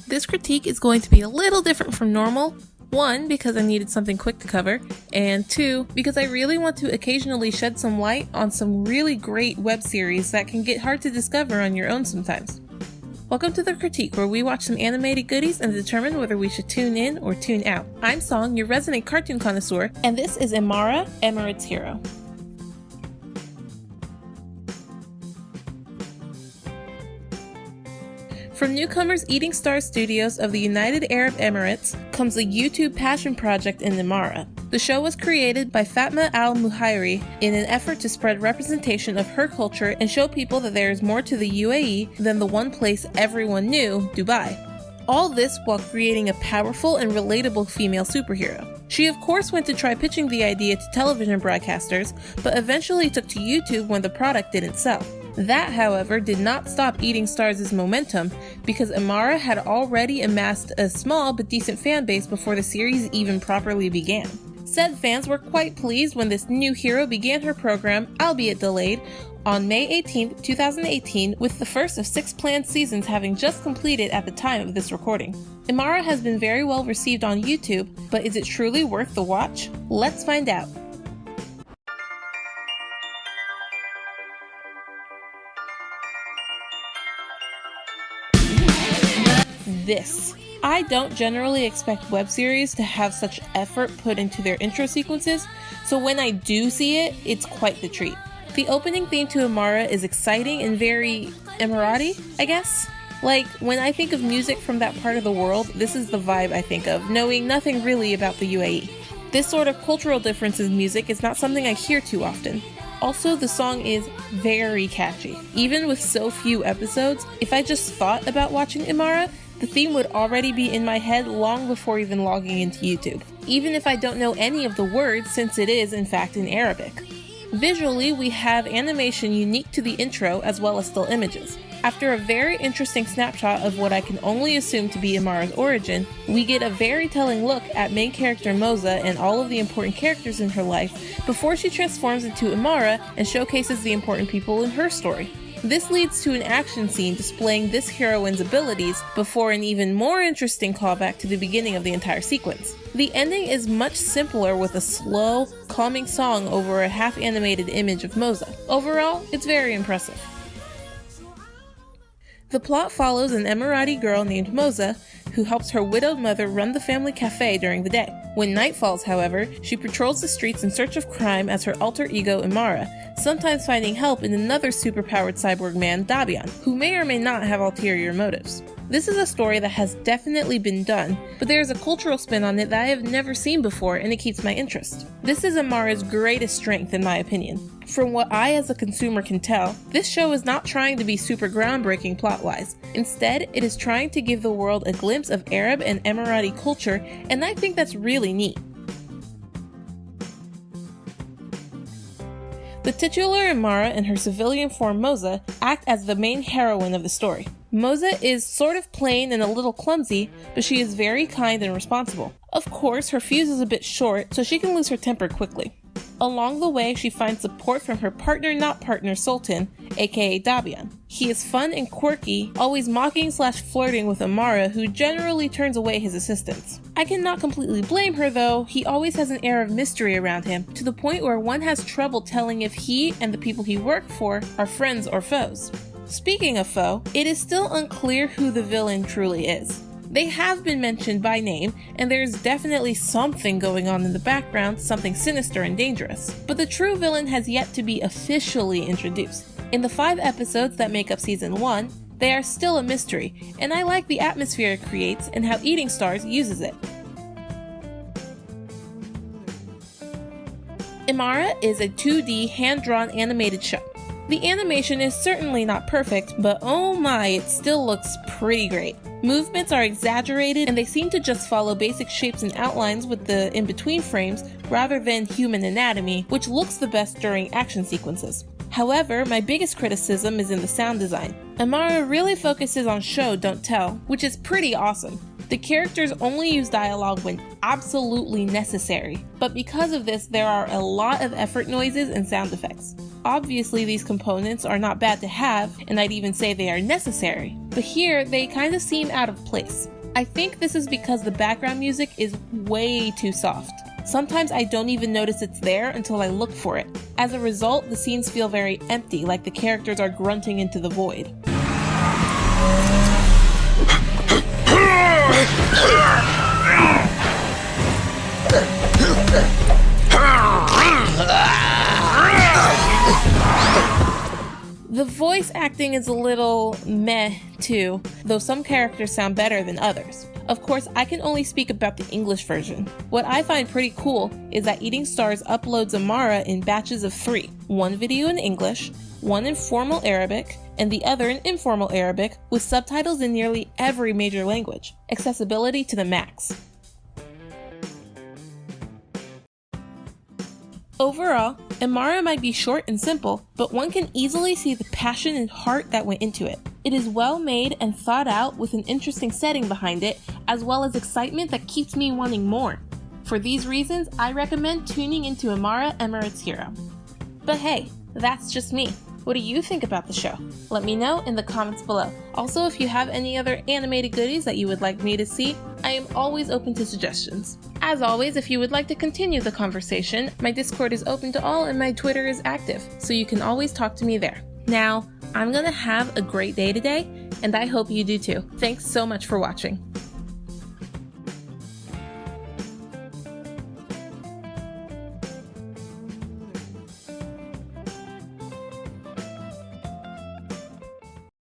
This critique is going to be a little different from normal. 1, because I needed something quick to cover, and 2, because I really want to occasionally shed some light on some really great web series that can get hard to discover on your own sometimes. Welcome to The Critique, where we watch some animated goodies and determine whether we should tune in or tune out. I'm Song, your resident cartoon connoisseur, and this is Emara, Emirates Hero. From newcomers Eating Star Studios of the United Arab Emirates comes a YouTube passion project in Amara. The show was created by Fatma Al-Muhairi in an effort to spread representation of her culture and show people that there is more to the UAE than the one place everyone knew, Dubai. All this while creating a powerful and relatable female superhero. She of course went to try pitching the idea to television broadcasters, but eventually took to YouTube when the product didn't sell. That, however, did not stop Eating Stars' momentum, because Amara had already amassed a small but decent fan base before the series even properly began. Said fans were quite pleased when this new hero began her program, albeit delayed, on May 18, 2018, with the first of 6 planned seasons having just completed at the time of this recording. Emara has been very well received on YouTube, but is it truly worth the watch? Let's find out. This. I don't generally expect web series to have such effort put into their intro sequences, so when I do see it, it's quite the treat. The opening theme to Amara is exciting and very Emirati, I guess? Like, when I think of music from that part of the world, this is the vibe I think of, knowing nothing really about the UAE. This sort of cultural difference in music is not something I hear too often. Also, the song is very catchy. Even with so few episodes, if I just thought about watching Emara, the theme would already be in my head long before even logging into YouTube, even if I don't know any of the words since it is in fact in Arabic. Visually, we have animation unique to the intro as well as still images. After a very interesting snapshot of what I can only assume to be Amara's origin, we get a very telling look at main character Moza and all of the important characters in her life before she transforms into Amara and showcases the important people in her story. This leads to an action scene displaying this heroine's abilities before an even more interesting callback to the beginning of the entire sequence. The ending is much simpler with a slow, calming song over a half-animated image of Moza. Overall, it's very impressive. The plot follows an Emirati girl named Moza, who helps her widowed mother run the family cafe during the day. When night falls, however, she patrols the streets in search of crime as her alter ego Emara, sometimes finding help in another superpowered cyborg man, Dabian, who may or may not have ulterior motives. This is a story that has definitely been done, but there is a cultural spin on it that I have never seen before, and it keeps my interest. This is Amara's greatest strength in my opinion. From what I as a consumer can tell, this show is not trying to be super groundbreaking plot-wise. Instead, it is trying to give the world a glimpse of Arab and Emirati culture, and I think that's really neat. The titular Emara and her civilian form Moza act as the main heroine of the story. Moza is sort of plain and a little clumsy, but she is very kind and responsible. Of course, her fuse is a bit short, so she can lose her temper quickly. Along the way, she finds support from her partner-not-partner Sultan, aka Dabian. He is fun and quirky, always mocking/flirting with Amara, who generally turns away his assistance. I cannot completely blame her though, he always has an air of mystery around him, to the point where one has trouble telling if he and the people he works for are friends or foes. Speaking of foe, it is still unclear who the villain truly is. They have been mentioned by name, and there's definitely something going on in the background, something sinister and dangerous. But the true villain has yet to be officially introduced. In the 5 episodes that make up Season 1, they are still a mystery, and I like the atmosphere it creates and how Eating Stars uses it. Emara is a 2D hand-drawn animated show. The animation is certainly not perfect, but oh my, it still looks pretty great. Movements are exaggerated and they seem to just follow basic shapes and outlines with the in-between frames rather than human anatomy, which looks the best during action sequences. However, my biggest criticism is in the sound design. Amara really focuses on show, don't tell, which is pretty awesome. The characters only use dialogue when absolutely necessary, but because of this, there are a lot of effort noises and sound effects. Obviously, these components are not bad to have, and I'd even say they are necessary, but here they kind of seem out of place. I think this is because the background music is way too soft. Sometimes I don't even notice it's there until I look for it. As a result, the scenes feel very empty, like the characters are grunting into the void. The voice acting is a little meh too, though some characters sound better than others. Of course, I can only speak about the English version. What I find pretty cool is that Eating Stars uploads Amara in batches of 3. One video in English, one in formal Arabic, and the other in informal Arabic with subtitles in nearly every major language. Accessibility to the max. Overall, Emara might be short and simple, but one can easily see the passion and heart that went into it. It is well made and thought out with an interesting setting behind it, as well as excitement that keeps me wanting more. For these reasons, I recommend tuning into Amara, Emirates Hero. But hey, that's just me. What do you think about the show? Let me know in the comments below. Also, if you have any other animated goodies that you would like me to see, I am always open to suggestions. As always, if you would like to continue the conversation, my Discord is open to all and my Twitter is active, so you can always talk to me there. Now, I'm gonna have a great day today, and I hope you do too. Thanks so much for watching.